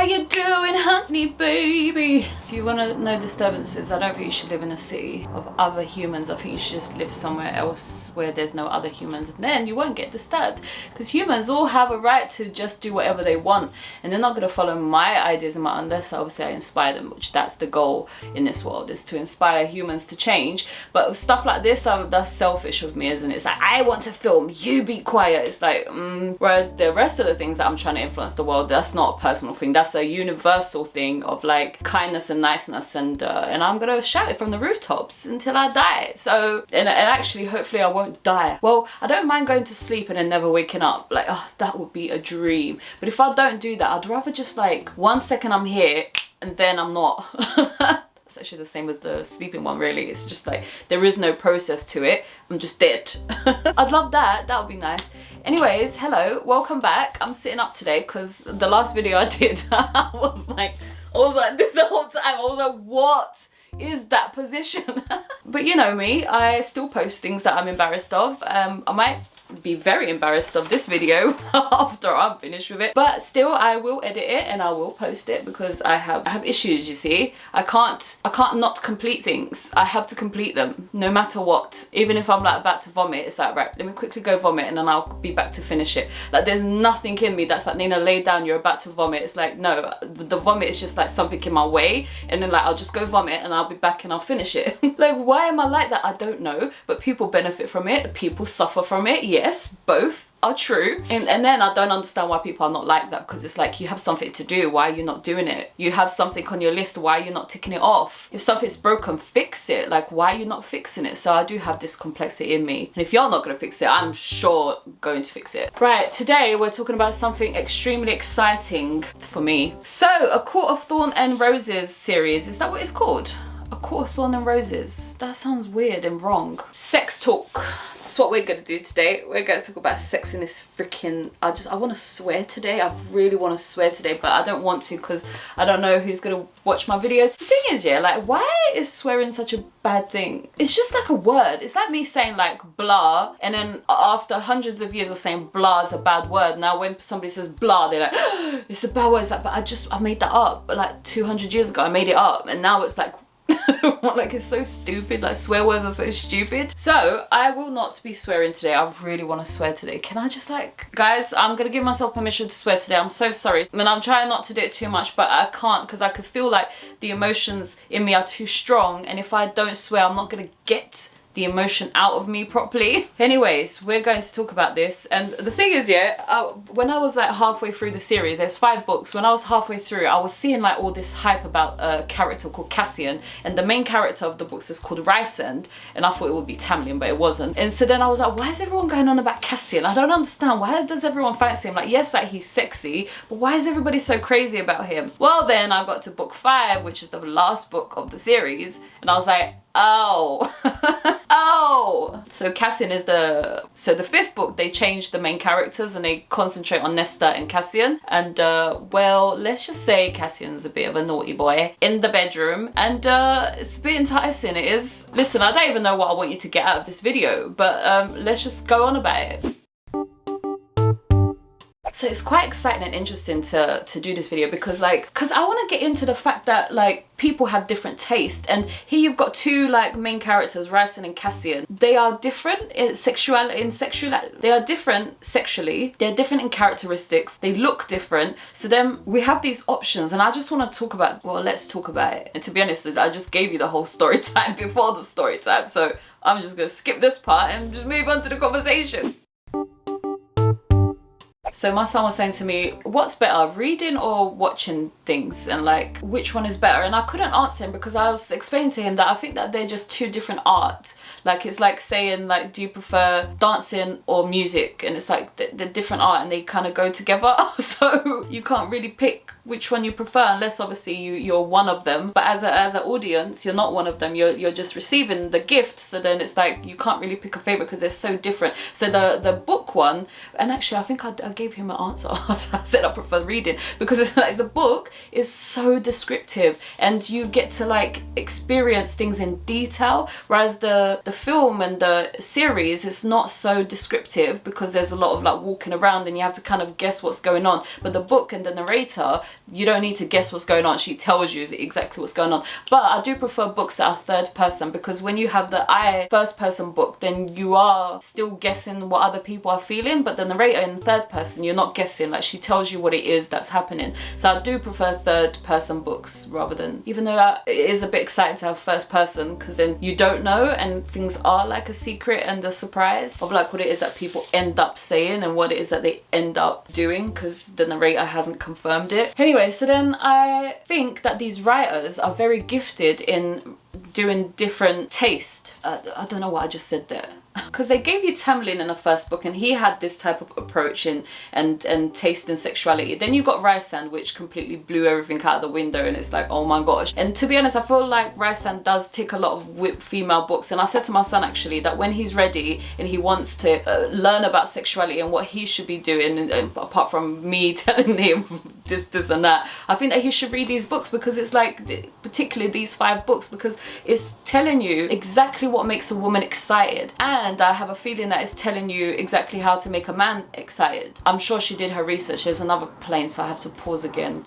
How you doing, honey baby? If you want to know disturbances, I don't think you should live in a city of other humans. I think you should just live somewhere else where there's no other humans, and then you won't get disturbed, because humans all have a right to just do whatever they want, and they're not going to follow my ideas unless obviously I inspire them, which that's the goal in this world, is to inspire humans to change. But with stuff like this, that's selfish of me, isn't it? It's like, I want to film, you be quiet. It's like whereas the rest of the things that I'm trying to influence the world, that's not a personal thing, that's a universal thing of like kindness and niceness, and I'm gonna shout it from the rooftops until I die. So and actually hopefully I won't die. Well, I don't mind going to sleep and then never waking up, like, oh, that would be a dream. But if I don't do that, I'd rather just like 1 second I'm here and then I'm not. It's actually the same as the sleeping one, really. It's just like there is no process to it, I'm just dead. I'd love that, that would be nice. Anyways, hello, welcome back. I'm sitting up today because the last video I did I was like this the whole time. I was like, what is that position? But you know me, I still post things that I'm embarrassed of. I might be very embarrassed of this video after I'm finished with it, but still I will edit it and I will post it, because I have issues, you see. I can't not complete things. I have to complete them no matter what. Even if I'm like about to vomit, it's like, right, let me quickly go vomit and then I'll be back to finish it. Like there's nothing in me that's like, Nayna, lay down, you're about to vomit. It's like, no, the vomit is just like something in my way, and then like I'll just go vomit and I'll be back and I'll finish it. Like, why am I like that? I don't know, but people benefit from it, people suffer from it. Yes, both are true. And then I don't understand why people are not like that, because it's like, you have something to do, why are you not doing it? You have something on your list, why are you not ticking it off? If something's broken, fix it. Like, why are you not fixing it? So I do have this complexity in me, and if you're not going to fix it, I'm sure going to fix it. Right, today we're talking about something extremely exciting for me. So A Court of Thorn and Roses series, is that what it's called? A Court of Thorn and Roses. That sounds weird and wrong. Sex talk. That's what we're gonna do today. We're gonna talk about sex in this freaking... I want to swear today. I really want to swear today, but I don't want to because I don't know who's gonna watch my videos. The thing is, yeah, like, why is swearing such a bad thing? It's just like a word. It's like me saying like blah, and then after hundreds of years of saying blah is a bad word, now when somebody says blah, they're like, oh, it's a bad word. It's like, but I made that up. But like 200 years ago, I made it up, and now it's like, like, it's so stupid. Like, swear words are so stupid. So I will not be swearing today. I really want to swear today. Can I just, like, guys, I'm gonna give myself permission to swear today. I'm so sorry. I mean, I'm trying not to do it too much, but I can't, because I could feel like the emotions in me are too strong, and if I don't swear, I'm not gonna get the emotion out of me properly. Anyways, we're going to talk about this, and the thing is, yeah, when I was like halfway through the series, there's 5 books. When I was halfway through, I was seeing like all this hype about a character called Cassian, and the main character of the books is called Rysand, and I thought it would be Tamlin, but it wasn't. And so then I was like, why is everyone going on about Cassian? I don't understand. Why does everyone fancy him? Like, yes, like, he's sexy, but why is everybody so crazy about him? Well, then I got to book 5, which is the last book of the series, and I was like, oh. Oh, so Cassian is the 5th book. They changed the main characters and they concentrate on Nesta and Cassian, and well, let's just say Cassian's a bit of a naughty boy in the bedroom, and it's a bit enticing. It is. Listen, I don't even know what I want you to get out of this video, but let's just go on about it. So it's quite exciting and interesting to do this video, because I want to get into the fact that like people have different taste, and here you've got 2 like main characters, Rysand and Cassian. They are different in sexuality. They are different sexually. They're different in characteristics. They look different. So then we have these options, and I just want to talk about. Well, let's talk about it. And to be honest, I just gave you the whole story time before the story time, so I'm just gonna skip this part and just move on to the conversation. So my son was saying to me, what's better, reading or watching things, and like, which one is better? And I couldn't answer him, because I was explaining to him that I think that they're just 2 different art. Like, it's like saying, like, do you prefer dancing or music? And it's like they're different art and they kind of go together. So you can't really pick which one you prefer, unless obviously you're one of them. But as an audience, you're not one of them. You're just receiving the gift. So then it's like you can't really pick a favorite because they're so different. So the book one, and actually I think I gave him an answer. I said I prefer reading, because it's like the book is so descriptive and you get to like experience things in detail, whereas the film and the series is not so descriptive, because there's a lot of like walking around and you have to kind of guess what's going on. But the book and the narrator, you don't need to guess what's going on. She tells you exactly what's going on. But I do prefer books that are third person, because when you have the first person book, then you are still guessing what other people are feeling, but the narrator in third person, you're not guessing. Like, she tells you what it is that's happening. So I do prefer third person books rather than, even though it is a bit exciting to have first person, because then you don't know and things are like a secret and a surprise of like what it is that people end up saying and what it is that they end up doing, because the narrator hasn't confirmed it. Anyway, so then I think that these writers are very gifted in doing different taste. I don't know what I just said there. Because they gave you Tamlin in the first book, and he had this type of approach and taste and sexuality. Then you got Rysand, which completely blew everything out of the window, and it's like, oh my gosh. And to be honest, I feel like Rysand does tick a lot of female books, and I said to my son actually that when he's ready and he wants to learn about sexuality and what he should be doing, and apart from me telling him this and that, I think that he should read these books, because it's like, particularly these 5 books, because it's telling you exactly what makes a woman excited, and I have a feeling that it's telling you exactly how to make a man excited. I'm sure she did her research. There's another plane, so I have to pause again.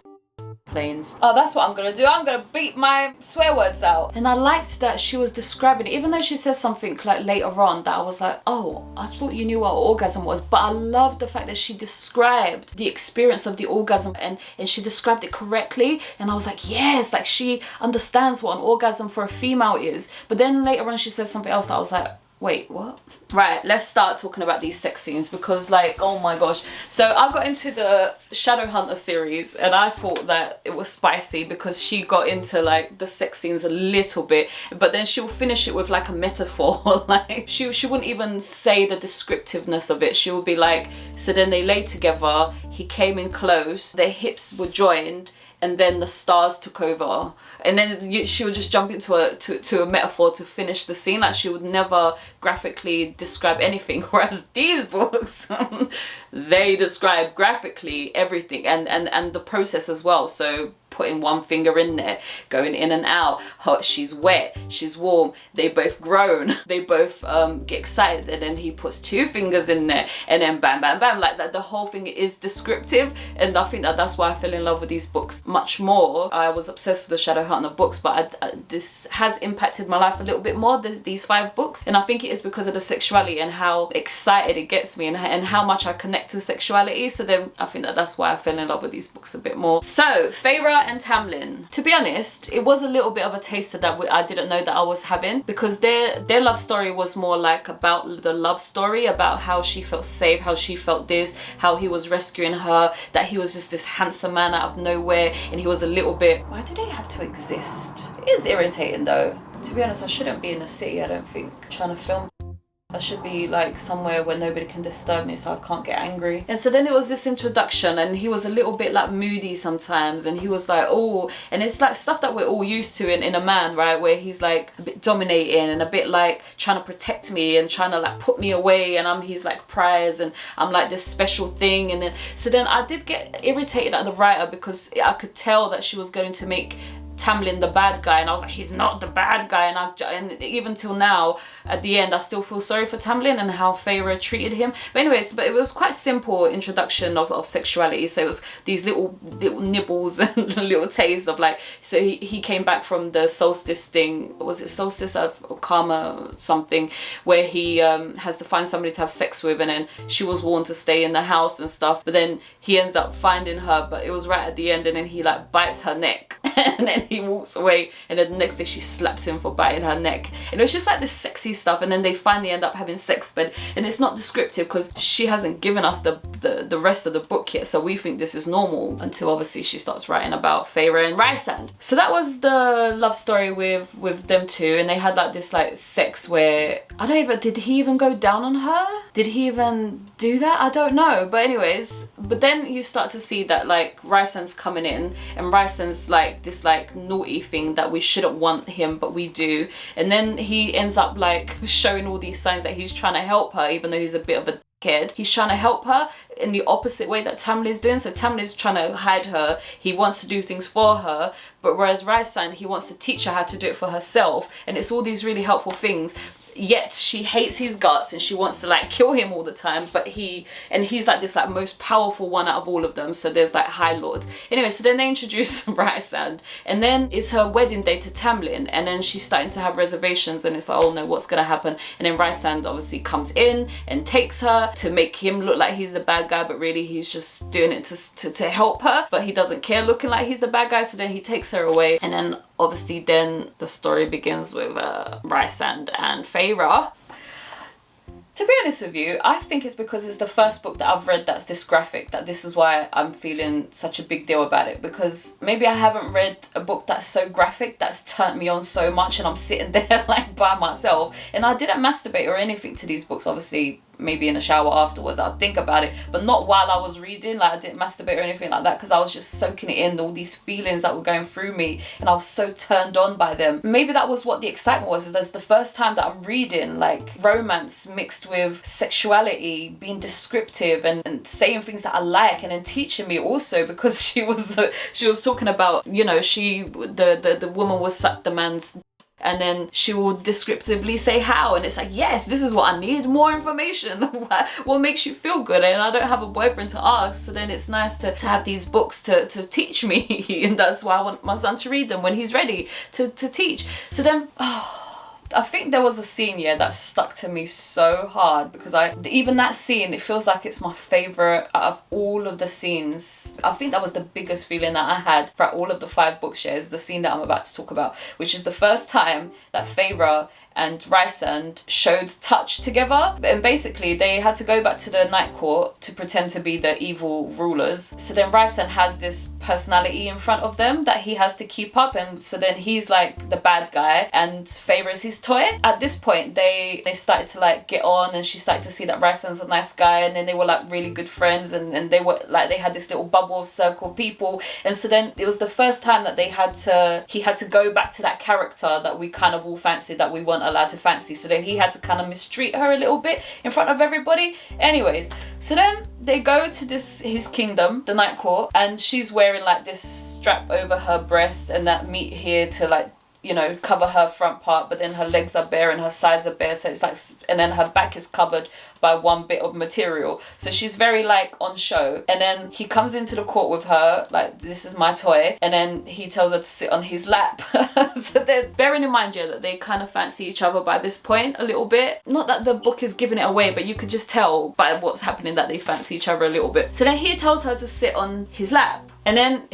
Planes. Oh, that's what I'm gonna do. I'm gonna beat my swear words out. And I liked that she was describing it, even though she says something like later on that I was like, oh, I thought you knew what orgasm was. But I love the fact that she described the experience of the orgasm, and she described it correctly, and I was like, yes, like she understands what an orgasm for a female is. But then later on she says something else that I was like, wait, what? Right, let's start talking about these sex scenes, because like, oh my gosh. So I got into the Shadowhunter series, and I thought that it was spicy because she got into like the sex scenes a little bit, but then she'll finish it with like a metaphor. Like she wouldn't even say the descriptiveness of it. She would be like, so then they lay together, he came in close, their hips were joined, and then the stars took over, and then she would just jump into a metaphor to finish the scene. Like, she would never graphically describe anything, whereas these books they describe graphically everything, and the process as well. So putting one finger in there, going in and out, hot, she's wet, she's warm, they both groan, they both get excited, and then he puts 2 fingers in there, and then bam bam bam, like that. The whole thing is descriptive, and I think that that's why I fell in love with these books much more. I was obsessed with the Shadowhunter books, but this has impacted my life a little bit more, these 5 books, and I think it is because of the sexuality and how excited it gets me, and how much I connect to sexuality. So then I think that that's why I fell in love with these books a bit more. So Feyre and Tamlin, to be honest, it was a little bit of a taster that I didn't know that I was having, because their love story was more like about the love story, about how she felt safe, how she felt this, how he was rescuing her, that he was just this handsome man out of nowhere, and he was a little bit, why do they have to exist? It is irritating though. To be honest, I shouldn't be in the city, I don't think, trying to film. I should be like somewhere where nobody can disturb me so I can't get angry. And so then it was this introduction, and he was a little bit like moody sometimes, and he was like, oh, and it's like stuff that we're all used to in a man, right, where he's like a bit dominating and a bit like trying to protect me and trying to like put me away, and he's like prize, and I'm like this special thing. And then so then I did get irritated at the writer, because I could tell that she was going to make Tamlin the bad guy, and I was like, he's not the bad guy. And even till now, at the end, I still feel sorry for Tamlin and how Feyre treated him. But anyways, but it was quite simple introduction of sexuality. So it was these little nibbles and little tastes of like, so he came back from the solstice thing, was it solstice of karma something, where he has to find somebody to have sex with, and then she was warned to stay in the house and stuff, but then he ends up finding her, but it was right at the end, and then he like bites her neck and then he walks away, and then the next day she slaps him for biting her neck, and it was just like this sexy stuff. And then they finally end up having sex, and it's not descriptive because she hasn't given us the rest of the book yet, so we think this is normal until obviously she starts writing about Feyre and Rysand. So that was the love story with them two, and they had like this like sex where I don't even, did he even go down on her? Did he even do that? I don't know, but anyways, but then you start to see that like Rysand's coming in, and Rysand's like this like naughty thing that we shouldn't want him, but we do, and then he ends up like showing all these signs that he's trying to help her, even though he's a bit of a dickhead. He's trying to help her in the opposite way that Tamlin's doing. So Tamlin's trying to hide her, he wants to do things for her, but whereas Rysand, he wants to teach her how to do it for herself, and it's all these really helpful things. yet she hates his guts and she wants to like kill him all the time, but he's like this like most powerful one out of all of them. So there's like High Lords. Anyway, so then they introduce Rysand, and then it's her wedding day to Tamlin, and then she's starting to have reservations, and it's like, oh no, what's gonna happen? And then Rysand obviously comes in and takes her to make him look like he's the bad guy, but really he's just doing it to help her, but he doesn't care looking like he's the bad guy. So then he takes her away, and then obviously then the story begins with Rysand and Feyre. To be honest with you, I think it's because it's the first book that I've read that's this graphic, that this is why I'm feeling such a big deal about it, because maybe I haven't read a book that's so graphic, that's turned me on so much, and I'm sitting there like by myself, and I didn't masturbate or anything to these books. Obviously maybe in the shower afterwards I'd think about it, but not while I was reading. Like I didn't masturbate or anything like that, because I was just soaking it in, all these feelings that were going through me, and I was so turned on by them. Maybe that was what the excitement was, is that's the first time that I'm reading like romance mixed with sexuality, being descriptive and saying things that I like, and then teaching me also, because she was talking about, you know, the woman will suck the man's, and then she will descriptively say how, and it's like, yes, this is what I need, more information. What makes you feel good? And I don't have a boyfriend to ask, so then it's nice to have these books to teach me and that's why I want my son to read them when he's ready to teach. So then I think there was a scene, yeah, that stuck to me so hard, because even that scene, it feels like it's my favourite out of all of the scenes. I think that was the biggest feeling that I had for all of the 5 book shares, the scene that I'm about to talk about, which is the first time that Feyre and Rysand showed touch together. And basically they had to go back to the Night Court to pretend to be the evil rulers. So then Rysand has this personality in front of them that he has to keep up, and so then he's like the bad guy and Feyre is his toy. At this point they started to like get on, and she started to see that Rysand's a nice guy, and then they were like really good friends, and they were like, they had this little bubble of circle of people. And so then it was the first time that he had to go back to that character that we kind of all fancied, that we weren't allowed to fancy. So then he had to kind of mistreat her a little bit in front of everybody. Anyways, so then they go to his kingdom, the Night Court, and she's wearing like this strap over her breast and that meat here to like, you know, cover her front part, but then her legs are bare and her sides are bare, so it's like, and then her back is covered by one bit of material, so she's very like on show. And then he comes into the court with her like, this is my toy, and then he tells her to sit on his lap. So they're bearing in mind, yeah, that they kind of fancy each other by this point a little bit. Not that the book is giving it away, but you could just tell by what's happening that they fancy each other a little bit. So then he tells her to sit on his lap, and then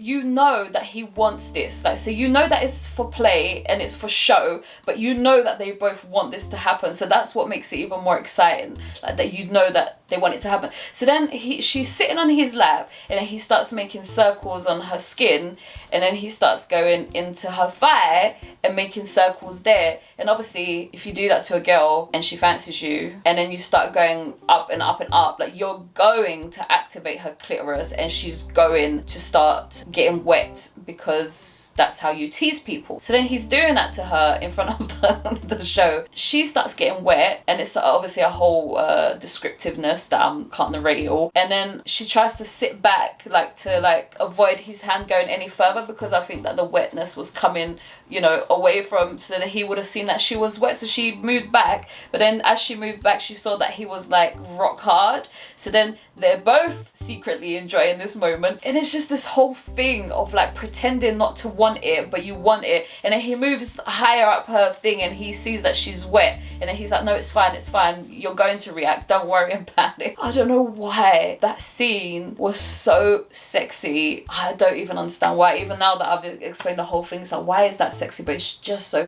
you know that he wants this, like, so you know that it's for play and it's for show, but you know that they both want this to happen, so that's what makes it even more exciting, like that you know that they want it to happen. So then she's sitting on his lap, and then he starts making circles on her skin, and then he starts going into her thigh and making circles there. And obviously if you do that to a girl and she fancies you, and then you start going up and up and up, like you're going to activate her clitoris, and she's going to start getting wet, because that's how you tease people. So then he's doing that to her in front of the show. She starts getting wet, and it's obviously a whole descriptiveness that I can't narrate it all. And then she tries to sit back, like to like avoid his hand going any further, because I think that the wetness was coming, you know, away from, so that he would have seen that she was wet. So she moved back, but then as she moved back, she saw that he was like rock hard. So then they're both secretly enjoying this moment, and it's just this whole thing of like pretending not to want it, but you want it. And then he moves higher up her thing, and he sees that she's wet, and then he's like, no, it's fine, you're going to react, don't worry about it. I don't know why that scene was so sexy. I don't even understand why. Even now that I've explained the whole thing, it's like, why is that sexy? But it's just so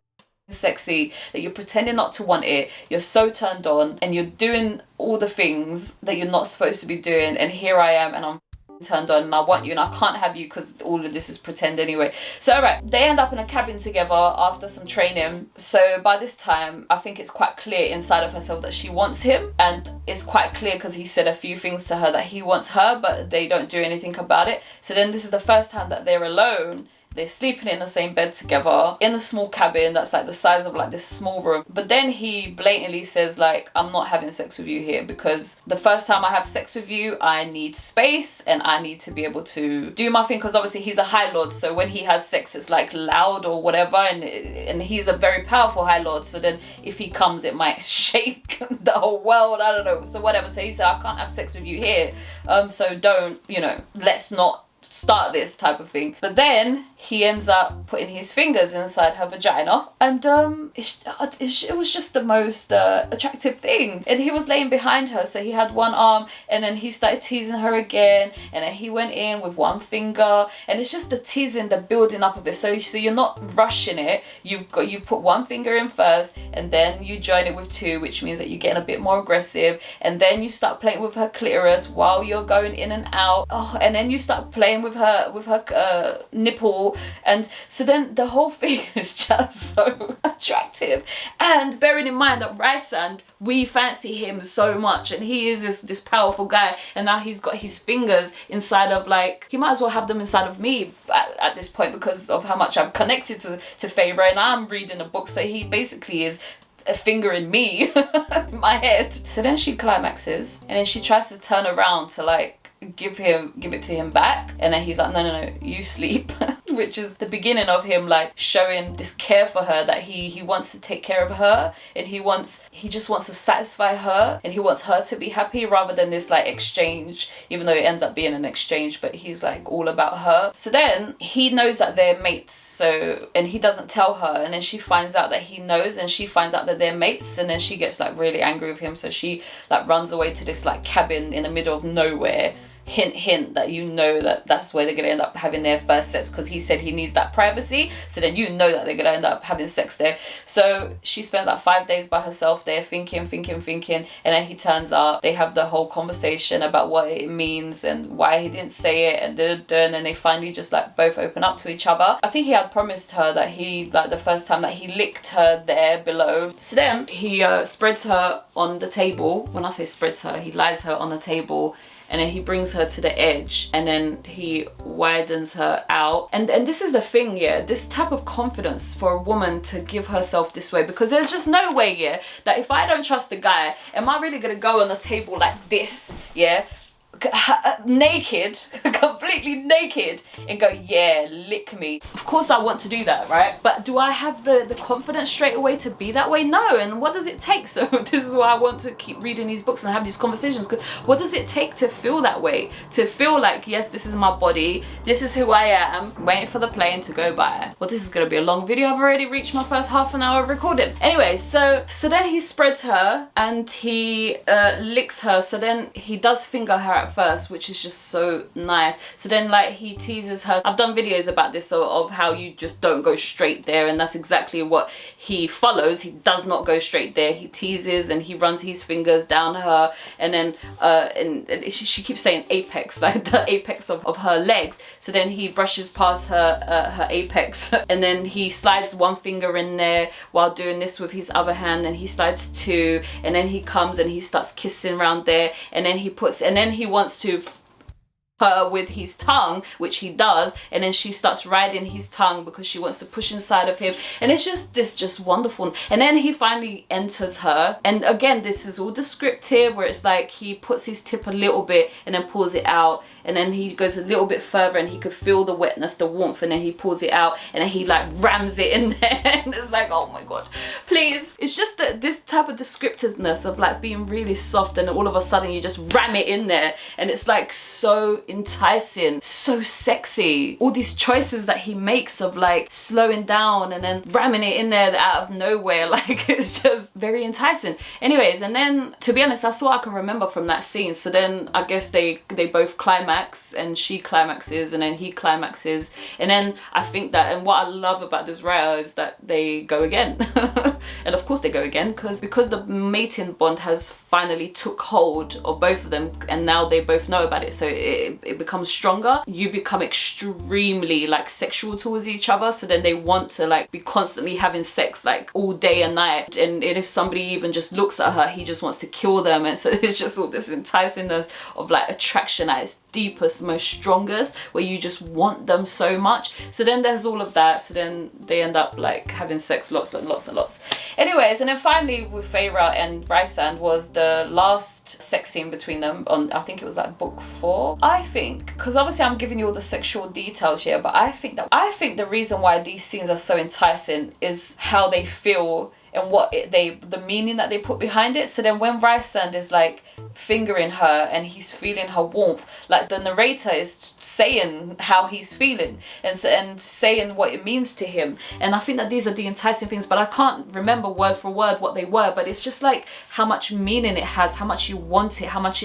sexy that you're pretending not to want it, you're so turned on, and you're doing all the things that you're not supposed to be doing, and here I am, and I'm turned on, and I want you, and I can't have you because all of this is pretend anyway. So alright, they end up in a cabin together after some training. So by this time I think it's quite clear inside of herself that she wants him, and it's quite clear because he said a few things to her that he wants her, but they don't do anything about it. So then this is the first time that they're alone, They're sleeping in the same bed together in a small cabin that's like the size of like this small room. But then he blatantly says like, I'm not having sex with you here, because the first time I have sex with you, I need space and I need to be able to do my thing, because obviously he's a High Lord, so when he has sex it's like loud or whatever, and he's a very powerful High Lord, so then if he comes it might shake the whole world, I don't know, so whatever. So he said, I can't have sex with you here, so don't, you know, let's not start this type of thing. But then he ends up putting his fingers inside her vagina, and it was just the most attractive thing. And he was laying behind her, so he had one arm, and then he started teasing her again, and then he went in with one finger, and it's just the teasing, the building up of it. So you're not rushing it. You put one finger in first, and then you join it with two, which means that you're getting a bit more aggressive, and then you start playing with her clitoris while you're going in and out. Oh, and then you start playing with her nipple, and so then the whole thing is just so attractive. And bearing in mind that Rysand, we fancy him so much, and he is this powerful guy, and now he's got his fingers inside of, like, he might as well have them inside of me at this point, because of how much I'm connected to Feyre, and I'm reading a book, so he basically is a finger in me, in my head. So then she climaxes, and then she tries to turn around to like give it to him back, and then he's like, no, you sleep. Which is the beginning of him like showing this care for her, that he wants to take care of her, and he just wants to satisfy her, and he wants her to be happy, rather than this like exchange, even though it ends up being an exchange, but he's like all about her. So then he knows that they're mates, so, and he doesn't tell her, and then she finds out that he knows, and she finds out that they're mates, and then she gets like really angry with him, so she like runs away to this like cabin in the middle of nowhere. Hint, hint, that you know that that's where they're gonna end up having their first sex, because he said he needs that privacy, so then you know that they're gonna end up having sex there. So she spends like 5 days by herself there, thinking, and then he turns up. They have the whole conversation about what it means and why he didn't say it, and then they finally just like both open up to each other. I think he had promised her that he, like the first time that he licked her there below. So then he spreads her on the table. When I say spreads her, he lies her on the table, and then he brings her to the edge, and then he widens her out. And this is the thing, yeah, this type of confidence for a woman to give herself this way, because there's just no way, yeah, that if I don't trust the guy, am I really gonna go on the table like this, yeah, naked, completely naked, and go, yeah, lick me? Of course I want to do that, right? But do I have the confidence straight away to be that way? No. And what does it take? So this is why I want to keep reading these books and have these conversations, because what does it take to feel that way? To feel like, yes, this is my body, this is who I am. Waiting for the plane to go by. Well, this is gonna be a long video. I've already reached my first half an hour of recording. Anyway, so then he spreads her and he licks her. So then he does finger her at first, which is just so nice. So then like he teases her. I've done videos about this, so of how you just don't go straight there, and that's exactly what he follows. He does not go straight there. He teases and he runs his fingers down her, and then and she keeps saying apex, like the apex of her legs. So then he brushes past her apex, and then he slides one finger in there while doing this with his other hand, and he slides two, and then he comes and he starts kissing around there, and then he wants to her with his tongue, which he does, and then she starts riding his tongue because she wants to push inside of him, and it's just wonderful. And then he finally enters her, and again this is all descriptive, where it's like he puts his tip a little bit and then pulls it out, and then he goes a little bit further and he could feel the wetness, the warmth, and then he pulls it out, and then he like rams it in there, and it's like, oh my god, please. It's just that this type of descriptiveness of like being really soft, and all of a sudden you just ram it in there, and it's like so enticing, so sexy. All these choices that he makes of like slowing down and then ramming it in there out of nowhere, like it's just very enticing. Anyways, and then to be honest, that's all I can remember from that scene. So then I guess they both climax, and she climaxes, and then he climaxes, and then I think that, and what I love about this writer is that they go again. And of course they go again because the mating bond has finally took hold of both of them, and now they both know about it, so it it becomes stronger, you become extremely like sexual towards each other. So then they want to like be constantly having sex like all day and night, and if somebody even just looks at her, he just wants to kill them. And so it's just all this enticingness of like attraction at its deepest, most strongest, where you just want them so much. So then there's all of that. So then they end up like having sex lots and lots and lots. Anyways, and then finally with Feyre and Rhysand was the last sex scene between them on, I think it was like book 4. I think, because obviously I'm giving you all the sexual details here, but I think the reason why these scenes are so enticing is how they feel and what the meaning that they put behind it. So then when Rhysand is like fingering her and he's feeling her warmth, like the narrator is saying how he's feeling and saying what it means to him. And I think that these are the enticing things, but I can't remember word for word what they were, but it's just like how much meaning it has, how much you want it, how much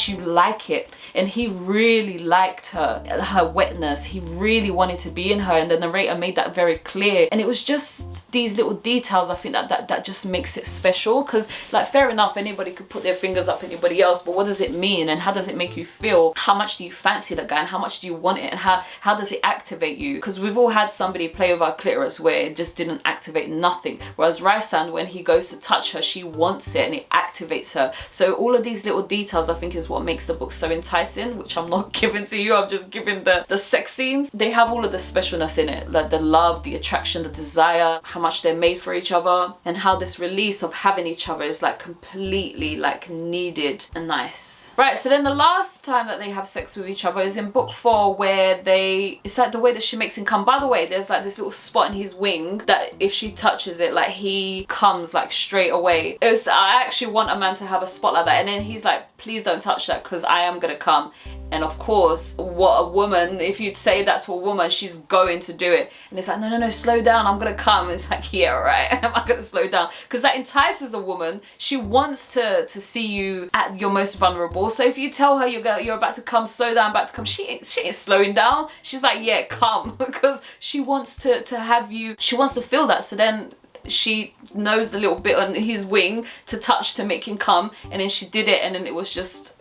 you like it. And he really liked her wetness, he really wanted to be in her, and the narrator made that very clear. And it was just these little details, I think, that just makes it special. Because like, fair enough, anybody could put their fingers up anybody else, but what does it mean, and how does it make you feel? How much do you fancy that guy, and how much do you want it, and how does it activate you? Because we've all had somebody play with our clitoris where it just didn't activate nothing, whereas Rhysand, when he goes to touch her, she wants it and it activates her. So all of these little details, I think, is what makes the book so enticing, which I'm not giving to you, I'm just giving the sex scenes. They have all of the specialness in it, like the love, the attraction, the desire, how much they're made for each other, and how this release of having each other is like completely like needed and nice. Right, so then the last time that they have sex with each other is in book 4, where it's like the way that she makes him come. By the way, there's like this little spot in his wing that if she touches it, like he comes like straight away. I actually want a man to have a spot like that, and then he's like, please don't touch that because I am gonna come. And of course, what a woman, if you'd say that to a woman, she's going to do it. And it's like, no, slow down, I'm gonna come. It's like, yeah, right, am I gonna slow down? Because that entices a woman. She wants to see you at your most vulnerable. So if you tell her you're about to come, slow down, about to come, she ain't slowing down. She's like, yeah, come. Because she wants to have you, she wants to feel that. So then she knows the little bit on his wing to touch to make him come, and then she did it, and then it was just,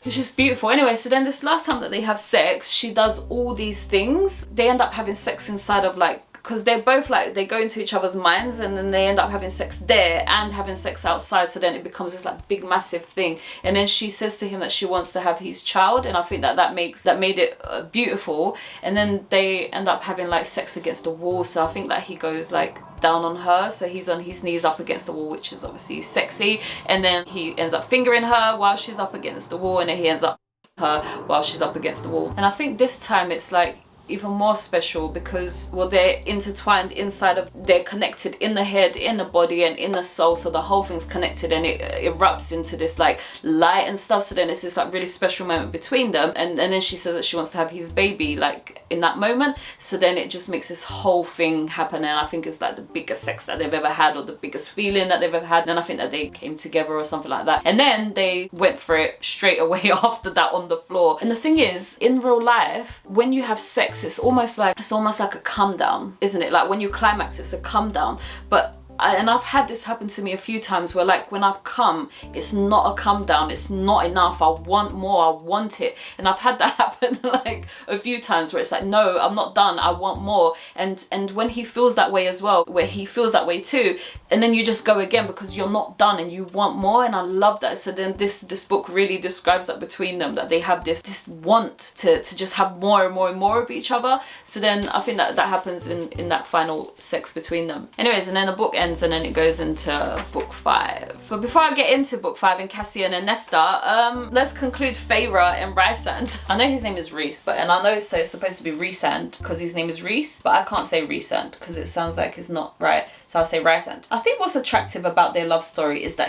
it's just beautiful. Anyway, so then this last time that they have sex, she does all these things. They end up having sex inside of like, because they're both like, they go into each other's minds, and then they end up having sex there and having sex outside. So then it becomes this like big massive thing, and then she says to him that she wants to have his child, and I think that made it beautiful. And then they end up having like sex against the wall, so I think that he goes like down on her, so he's on his knees up against the wall, which is obviously sexy. And then he ends up fingering her while she's up against the wall, and then he ends up her while she's up against the wall. And I think this time it's like even more special because, well, they're intertwined inside of, they're connected in the head, in the body, and in the soul. So the whole thing's connected, and it erupts into this like light and stuff. So then it's this like really special moment between them, and then she says that she wants to have his baby like in that moment. So then it just makes this whole thing happen, and I think it's like the biggest sex that they've ever had, or the biggest feeling that they've ever had. And I think that they came together or something like that, and then they went for it straight away after that on the floor. And the thing is, in real life, when you have sex, it's almost like a come down, isn't it? Like when you climax, it's a come down. But and I've had this happen to me a few times where like when I've come, it's not a come down, it's not enough, I want more, I want it. And I've had that happen like a few times where it's like, no, I'm not done, I want more. And when he feels that way as well, where he feels that way too, and then you just go again because you're not done and you want more. And I love that. So then this book really describes that between them, that they have this want to just have more and more and more of each other. So then I think that happens in that final sex between them. Anyways, and then the book ends, and then it goes into book 5. But before I get into book 5 and Cassian and Nesta, let's conclude Feyre and Rhysand. I know his name is Rhys, and I know it's supposed to be Rhysand because his name is Rhys, but I can't say Rhysand because it sounds like it's not right. So I'll say Rhysand. I think what's attractive about their love story is that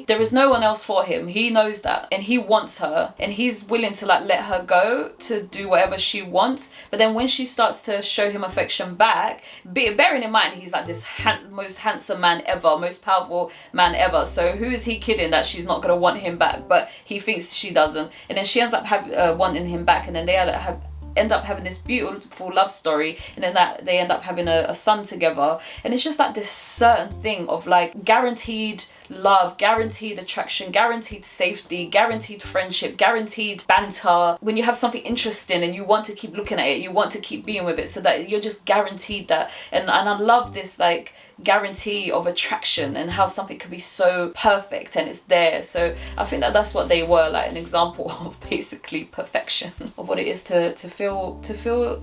there is no one else for him. He knows that, and he wants her, and he's willing to like let her go to do whatever she wants. But then when she starts to show him affection back, bearing in mind he's like this most handsome man ever, most powerful man ever. So who is he kidding that she's not gonna want him back? But he thinks she doesn't, and then she ends up wanting him back, and then they end up having this beautiful love story, and then that they end up having a son together. And it's just like this certain thing of like guaranteed love, guaranteed attraction, guaranteed safety, guaranteed friendship, guaranteed banter. When you have something interesting and you want to keep looking at it, you want to keep being with it, so that you're just guaranteed that. And I love this like guarantee of attraction and how something could be so perfect and it's there. So I think that that's what they were, like an example of basically perfection of what it is to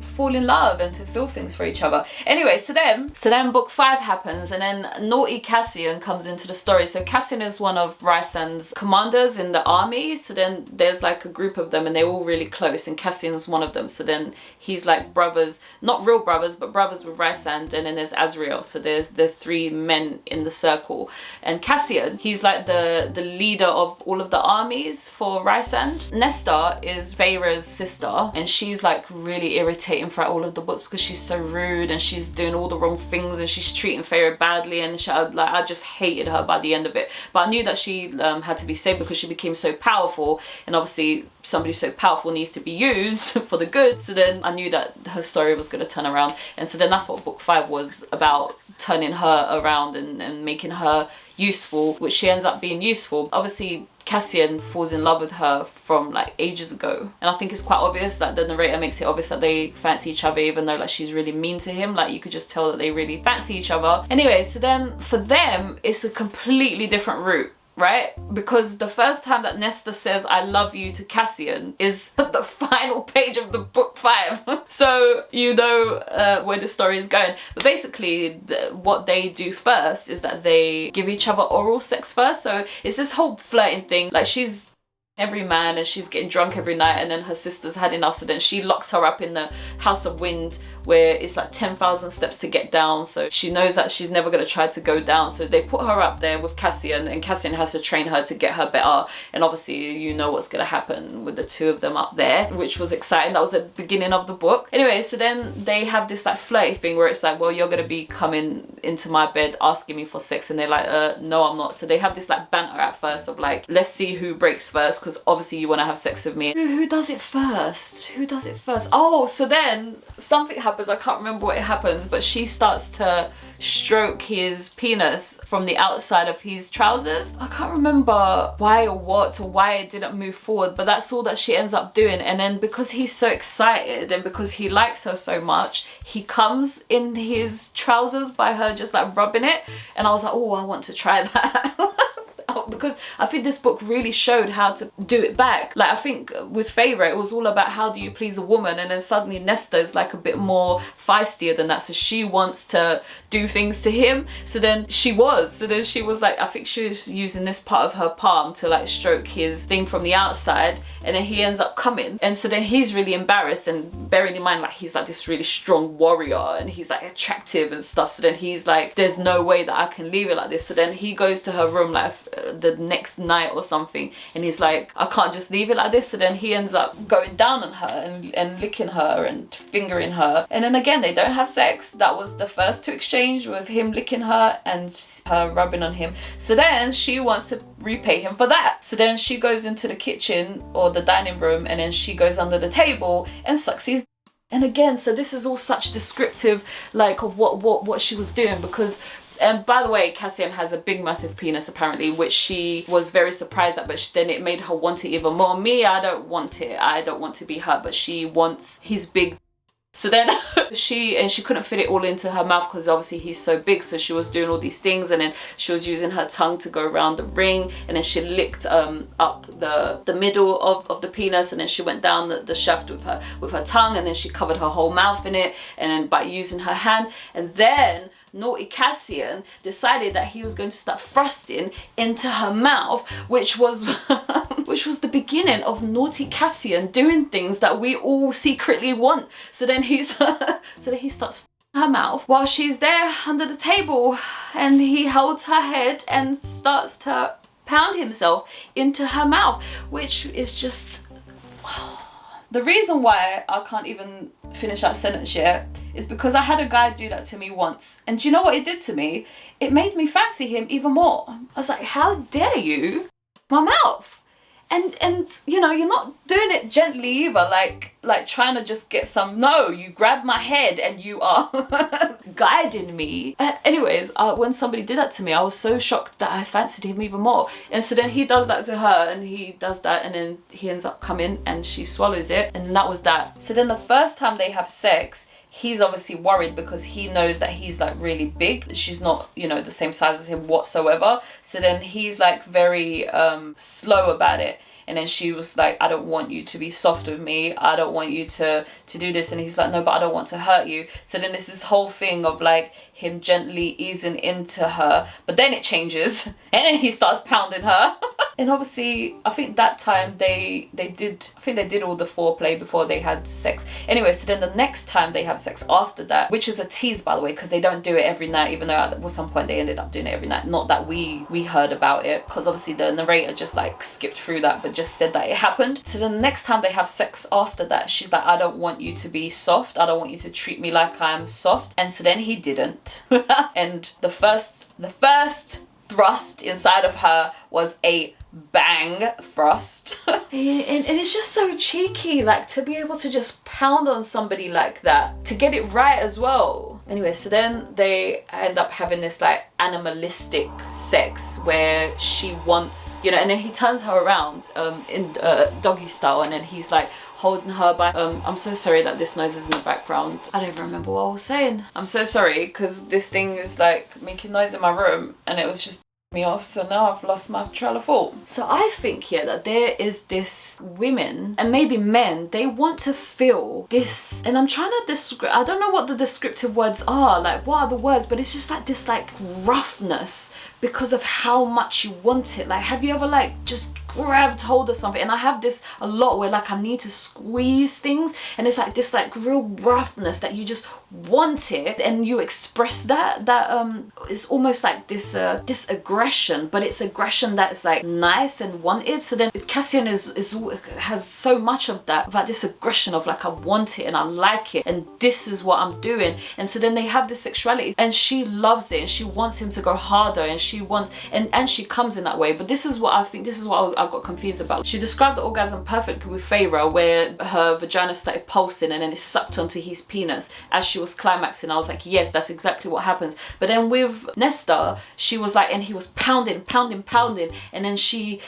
fall in love and to feel things for each other. Anyway, so then book 5 happens, and then naughty Cassian comes into the story. So Cassian is one of Rysand's commanders in the army. So then there's like a group of them and they're all really close, and Cassian's one of them. So then he's like brothers, not real brothers, but brothers with Rysand. And then there's Azrael. So there's the 3 men in the circle, and Cassian, he's like the leader of all of the armies for Rysand. Nesta is Feyre's sister, and she's like really irritating throughout all of the books because she's so rude and she's doing all the wrong things and she's treating Feyre badly, and I just hated her by the end of it. But I knew that she had to be saved because she became so powerful, and obviously somebody so powerful needs to be used for the good. So then I knew that her story was going to turn around, and so then that's what book 5 was about, turning her around and making her useful, which she ends up being useful. Obviously Cassian falls in love with her from like ages ago, and I think it's quite obvious that the narrator makes it obvious that they fancy each other, even though like she's really mean to him. Like you could just tell that they really fancy each other. Anyway, so then for them it's a completely different route, right? Because the first time that Nesta says I love you to Cassian is at the final page of the book 5. So you know where the story is going. But basically what they do first is that they give each other oral sex first. So it's this whole flirting thing. Like she's every man and she's getting drunk every night, and then her sister's had enough, so then she locks her up in the House of Wind where it's like 10,000 steps to get down, so she knows that she's never going to try to go down. So they put her up there with Cassian, and Cassian has to train her to get her better, and obviously you know what's going to happen with the 2 of them up there, which was exciting. That was the beginning of the book. Anyway, so then they have this like flirty thing where it's like, well, you're going to be coming into my bed asking me for sex, and they're like, no I'm not. So they have this like banter at first of like, let's see who breaks first, because obviously you want to have sex with me. Who does it first? Who does it first? Oh, so then something happens. I can't remember what it happens, but she starts to stroke his penis from the outside of his trousers. I can't remember why or what or why it didn't move forward, but that's all that she ends up doing. And then because he's so excited and because he likes her so much, he comes in his trousers by her just like rubbing it, and I was like, oh, I want to try that. Because I think this book really showed how to do it back. Like I think with Feyre it was all about how do you please a woman, and then suddenly Nesta is like a bit more feistier than that, so she wants to do things to him. So then she was like, I think she was using this part of her palm to like stroke his thing from the outside, and then he ends up coming, and so then he's really embarrassed, and bearing in mind like he's like this really strong warrior and he's like attractive and stuff, so then he's like, there's no way that I can leave it like this. So then he goes to her room like the next night or something, and he's like, I can't just leave it like this. So then he ends up going down on her and licking her and fingering her, and then again they don't have sex. That was the first 2 exchange, with him licking her and her rubbing on him. So then she wants to repay him for that, so then she goes into the kitchen or the dining room, and then she goes under the table and sucks his. And again, so this is all such descriptive like of what she was doing, because and by the way, Cassian has a big massive penis apparently, which she was very surprised at, but then it made her want it even more. Me, I don't want it. I don't want to be her, but she wants his big. So then she couldn't fit it all into her mouth because obviously he's so big, so she was doing all these things, and then she was using her tongue to go around the ring, and then she licked up the middle of the penis, and then she went down the shaft with her tongue, and then she covered her whole mouth in it, and then by using her hand. And then naughty Cassian decided that he was going to start thrusting into her mouth, which was the beginning of naughty Cassian doing things that we all secretly want. So then he starts her mouth while she's there under the table, and he holds her head and starts to pound himself into her mouth, which is just the reason why I can't even finish that sentence yet is because I had a guy do that to me once, and do you know what it did to me? It made me fancy him even more. I was like, how dare you, my mouth? and you know, you're not doing it gently either, like trying to just get some. No, you grab my head and you are guiding me. Anyways, when somebody did that to me, I was so shocked that I fancied him even more. And so then he does that to her, and he does that, and then he ends up coming and she swallows it, and that was that. So then the first time they have sex, he's obviously worried because he knows that he's like really big. She's not, you know, the same size as him whatsoever. So then he's like very slow about it. And then she was like, I don't want you to be soft with me. I don't want you to do this. And he's like, no, but I don't want to hurt you. So then there's this whole thing of like him gently easing into her. But then it changes. And then he starts pounding her. And obviously, I think that time they did all the foreplay before they had sex. Anyway, so then the next time they have sex after that, which is a tease, by the way, because they don't do it every night, even though at some point they ended up doing it every night. Not that we heard about it, because obviously the narrator just like skipped through that, but just said that it happened. So the next time they have sex after that, she's like, I don't want you to be soft. I don't want you to treat me like I am soft. And so then he didn't. And the first thrust inside of her was a bang thrust. and it's just so cheeky, like to be able to just pound on somebody like that, to get it right as well. Anyway, so then they end up having this like animalistic sex where she wants, you know, and then he turns her around in doggy style, and then he's like holding her by I'm so sorry that this noise is in the background. I don't even remember what I was saying. I'm so sorry, because this thing is like making noise in my room and it was just me off, so now I've lost my trail of thought. So I think here that there is this women and maybe men, they want to feel this, and I'm trying to describe, I don't know what the descriptive words are, like what are the words, but it's just like this like roughness because of how much you want it. Like, have you ever like just grabbed hold of something? And I have this a lot where like I need to squeeze things, and it's like this like real roughness that you just want it, and you express that it's almost like this aggression, but it's aggression that is like nice and wanted. So then Cassian has so much of that, of like this aggression of like I want it and I like it and this is what I'm doing. And so then they have this sexuality, and she loves it and she wants him to go harder, and she wants and she comes in that way. But this is what I think, this is what I got confused about. She described the orgasm perfectly with Feyre, where her vagina started pulsing and then it sucked onto his penis as she was climaxing. I was like, yes, that's exactly what happens. But then with Nesta, she was like, and he was pounding, and then she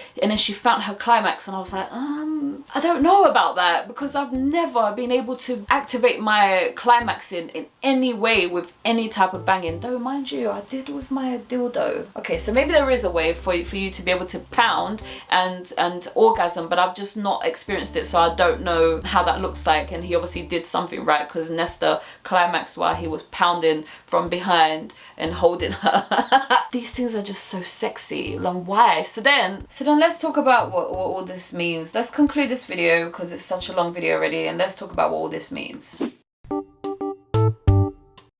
found her climax, and I was like, I don't know about that, because I've never been able to activate my climaxing in any way with any type of banging, though mind you, I did with my dildo. Okay, so maybe there is a way for you to be able to pound and orgasm, but I've just not experienced it, so I don't know how that looks like. And he obviously did something right, because Nesta climaxed while he was pounding from behind and holding her. These things are just so sexy. Like, why? So then let's talk about what all this means. Let's conclude this video because it's such a long video already, and let's talk about what all this means.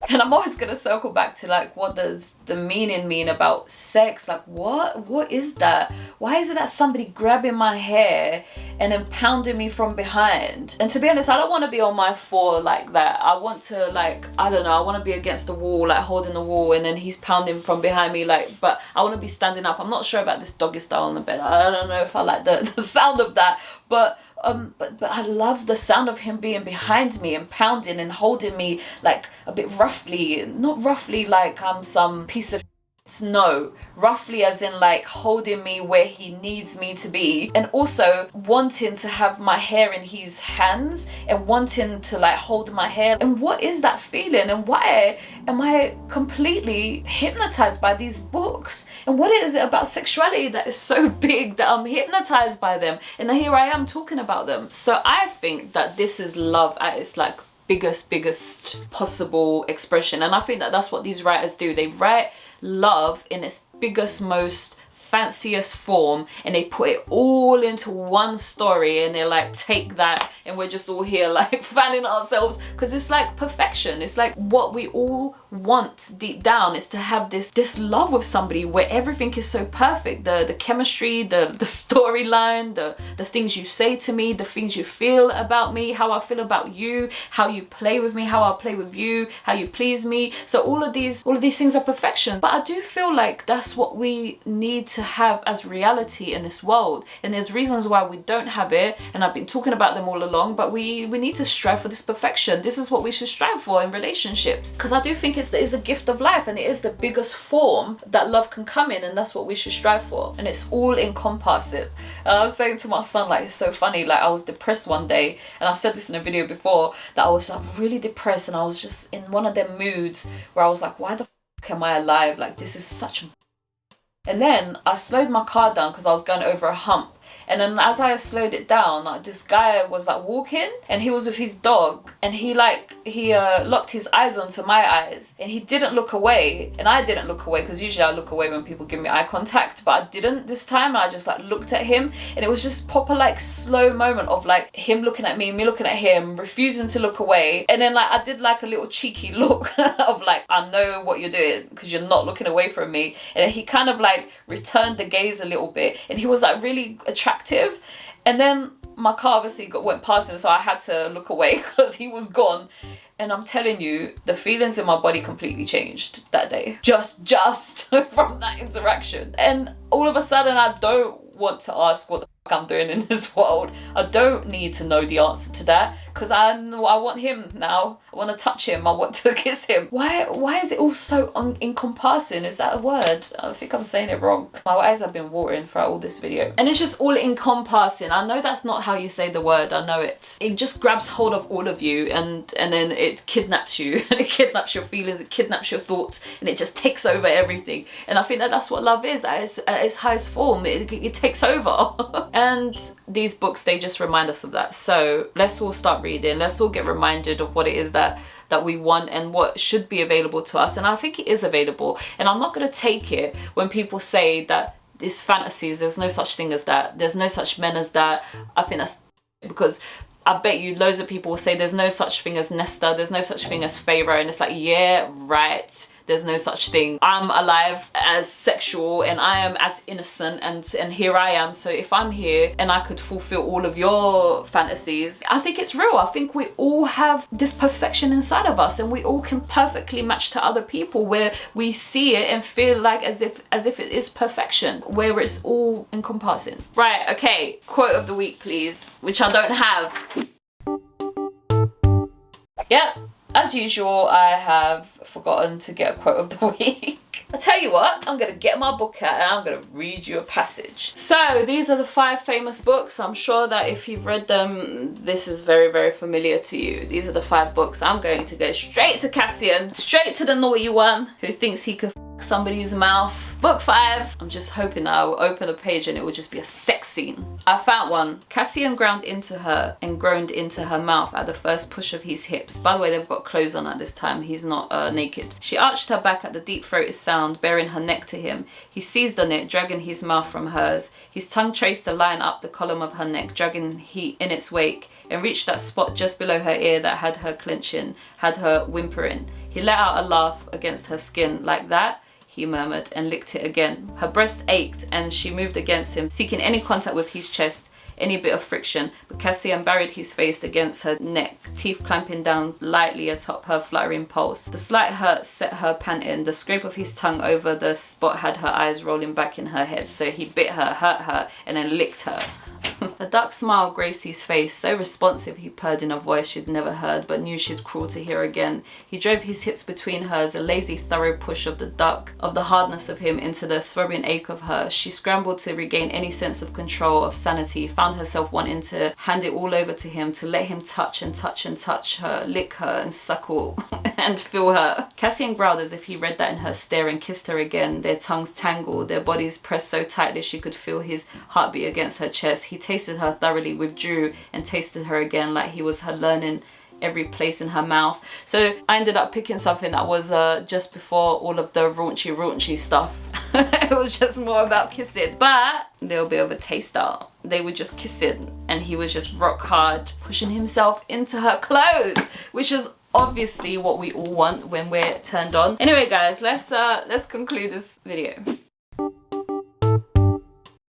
And I'm always gonna circle back to like, what does the meaning mean about sex? Like, what is that? Why is it that somebody grabbing my hair and then pounding me from behind? And to be honest, I don't want to be on my floor like that. I want to, like, I don't know, I want to be against the wall, like holding the wall, and then he's pounding from behind me, like, but I want to be standing up. I'm not sure about this doggy style on the bed. I don't know if I like the sound of that, but I love the sound of him being behind me and pounding and holding me like a bit roughly, not roughly like I'm some piece of no, roughly as in like holding me where he needs me to be, and also wanting to have my hair in his hands and wanting to like hold my hair. And what is that feeling, and why am I completely hypnotized by these books? And what is it about sexuality that is so big that I'm hypnotized by them, and here I am talking about them? So I think that this is love at its like biggest possible expression, and I think that that's what these writers do. They write love in its biggest, most fanciest form, and they put it all into one story, and they're like, take that, and we're just all here like fanning ourselves, because it's like perfection. It's like what we all want deep down, is to have this love with somebody where everything is so perfect, the chemistry, the storyline, the things you say to me, the things you feel about me, how I feel about you, how you play with me, how I play with you, how you please me. So all of these things are perfection. But I do feel like that's what we need to have as reality in this world. And there's reasons why we don't have it, and I've been talking about them all along, but we need to strive for this perfection. This is what we should strive for in relationships, because I do think it is a gift of life, and it is the biggest form that love can come in, and that's what we should strive for. And it's all encompassing. I was saying to my son, like, it's so funny, like I was depressed one day, and I've said this in a video before, that I was like really depressed, and I was just in one of them moods where I was like, why the f am I alive? Like, this is such. And then I slowed my car down because I was going over a hump. And then as I slowed it down, like this guy was like walking, and he was with his dog, and he locked his eyes onto my eyes, and he didn't look away, and I didn't look away, because usually I look away when people give me eye contact, but I didn't this time. I just like looked at him, and it was just proper like slow moment of like him looking at me looking at him, refusing to look away. And then like I did like a little cheeky look of like, I know what you're doing because you're not looking away from me. And then he kind of like returned the gaze a little bit, and he was like really attractive. And then my car obviously went past him, so I had to look away because he was gone. And I'm telling you, the feelings in my body completely changed that day, just from that interaction. And all of a sudden, I don't want to ask what the fuck I'm doing in this world. I don't need to know the answer to that, because I want him now. I want to touch him. I want to kiss him. Why is it all so encompassing? Is that a word? I think I'm saying it wrong. My eyes have been watering throughout all this video. And it's just all encompassing. I know that's not how you say the word. I know it. It just grabs hold of all of you, and then it kidnaps you. And it kidnaps your feelings. It kidnaps your thoughts, and it just takes over everything. And I think that's what love is at its highest form. It takes over. And these books, they just remind us of that. So let's all start reading. Let's all get reminded of what it is that we want and what should be available to us. And I think it is available. And I'm not going to take it when people say that it's fantasies, there's no such thing as that, there's no such men as that. I think that's because I bet you loads of people will say there's no such thing as Nesta, there's no such thing as Pharaoh. And it's like, yeah, right. There's no such thing. I'm alive as sexual, and I am as innocent, and here I am. So if I'm here and I could fulfill all of your fantasies, I think it's real. I think we all have this perfection inside of us, and we all can perfectly match to other people, where we see it and feel like as if it is perfection, where it's all encompassing. Right, okay, quote of the week please, which I don't have. Yep. As usual, I have forgotten to get a quote of the week. I tell you what, I'm going to get my book out and I'm going to read you a passage. So these are the 5 famous books. I'm sure that if you've read them, this is very, very familiar to you. These are the 5 books. I'm going to go straight to Cassian, straight to the naughty one who thinks he could somebody's mouth. Book 5. I'm just hoping that I will open the page and it will just be a sex scene. I found one. Cassian ground into her and groaned into her mouth at the first push of his hips. By the way, they've got clothes on at this time. He's not naked. She arched her back at the deep-throated sound, bearing her neck to him. He seized on it, dragging his mouth from hers. His tongue traced a line up the column of her neck, dragging heat in its wake, and reached that spot just below her ear that had her clenching, had her whimpering. He let out a laugh against her skin. Like that? He murmured, and licked it again. Her breast ached and she moved against him, seeking any contact with his chest, any bit of friction, but Cassian buried his face against her neck, teeth clamping down lightly atop her fluttering pulse. The slight hurt set her panting. The scrape of his tongue over the spot had her eyes rolling back in her head, so he bit her, hurt her, and then licked her. A dark smile graced his face, so responsive he purred in a voice she'd never heard but knew she'd crawl to hear again. He drove his hips between hers, a lazy thorough push of the hardness of him into the throbbing ache of her. She scrambled to regain any sense of control, of sanity, found herself wanting to hand it all over to him, to let him touch and touch and touch her, lick her and suckle and feel her. Cassian growled as if he read that in her stare and kissed her again. Their tongues tangled, their bodies pressed so tightly she could feel his heartbeat against her chest. He tasted her thoroughly, withdrew and tasted her again like he was her, learning every place in her mouth. So I ended up picking something that was just before all of the raunchy stuff. It was just more about kissing, but a little bit of a taster. They were just kissing and he was just rock hard, pushing himself into her clothes, which is obviously what we all want when we're turned on. Anyway guys, let's conclude this video.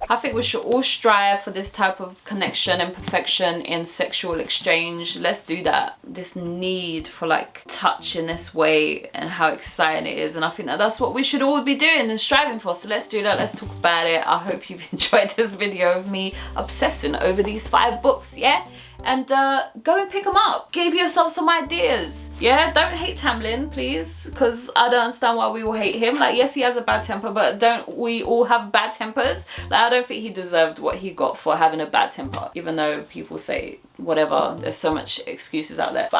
I think we should all strive for this type of connection and perfection in sexual exchange. Let's do that. This need for like touch in this way and how exciting it is. And I think that that's what we should all be doing and striving for. So let's do that. Let's talk about it. I hope you've enjoyed this video of me obsessing over these 5 books, yeah? And go and pick them up. Give yourself some ideas. Yeah, don't hate Tamlin, please, because I don't understand why we all hate him. Like, yes, he has a bad temper, but don't we all have bad tempers? Like, I don't think he deserved what he got for having a bad temper, even though people say whatever, there's so much excuses out there, but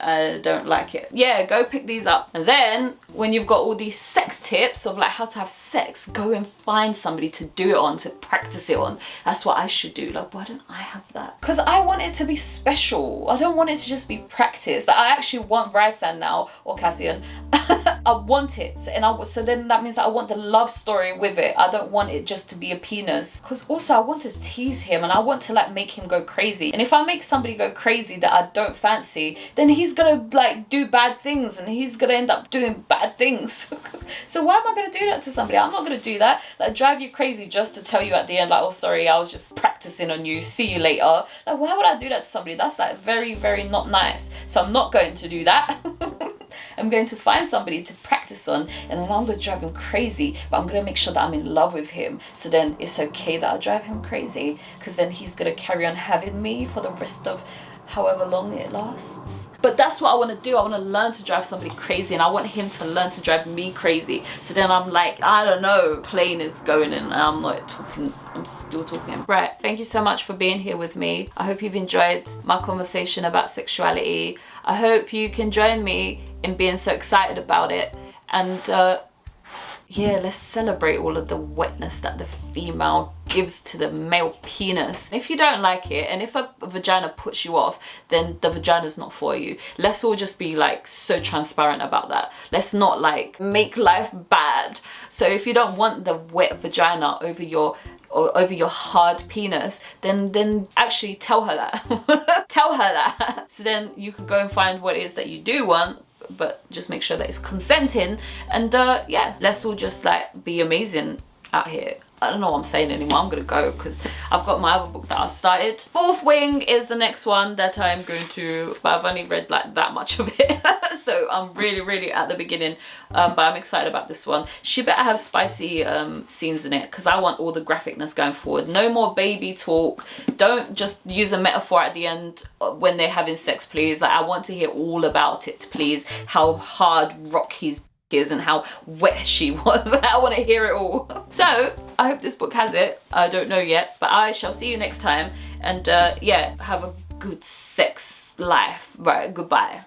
I don't like it. Yeah, go pick these up. And then when you've got all these sex tips of like how to have sex, go and find somebody to do it on, to practice it on. That's what I should do. Like, why don't I have that? Because I want it to be special. I don't want it to just be practiced. Like, I actually want Bryson now, or Cassian. I want it, and so then that means that I want the love story with it. I don't want it just to be a penis, because also I want to tease him and I want to like make him go crazy. And if I make somebody go crazy that I don't fancy, then he's gonna like do bad things and he's gonna end up doing bad things. So why am I gonna do that to somebody? I'm not gonna do that. Like, drive you crazy just to tell you at the end like, oh sorry, I was just practicing on you, see you later. Like, why would I do that to somebody? That's like very, very not nice. So I'm not going to do that. I'm going to find somebody to practice on, and then I'm going to drive him crazy, but I'm going to make sure that I'm in love with him. So then it's okay that I drive him crazy, because then he's going to carry on having me for the rest of however long it lasts. But that's what I want to do. I want to learn to drive somebody crazy, and I want him to learn to drive me crazy. So then I'm like, I don't know, plane is going and I'm not talking, I'm still talking. Right, thank you so much for being here with me. I hope you've enjoyed my conversation about sexuality. I hope you can join me in being so excited about it. And yeah, let's celebrate all of the wetness that the female gives to the male penis. If you don't like it, and if a vagina puts you off, then the vagina's not for you. Let's all just be like so transparent about that. Let's not like make life bad. So if you don't want the wet vagina over your hard penis, then actually tell her that. Tell her that. So then you can go and find what it is that you do want, but just make sure that it's consenting. And yeah, let's all just like be amazing out here. I don't know what I'm saying anymore. I'm gonna go because I've got my other book that I started. Fourth Wing is the next one that I'm going to, but I've only read like that much of it. So I'm really at the beginning, but I'm excited about this one. She better have spicy scenes in it, because I want all the graphicness going forward. No more baby talk. Don't just use a metaphor at the end when they're having sex, please. Like, I want to hear all about it, please. How hard rock his is and how wet she was. I want to hear it all. So I hope this book has it. I don't know yet, but I shall see you next time. And yeah, have a good sex life. Right, goodbye.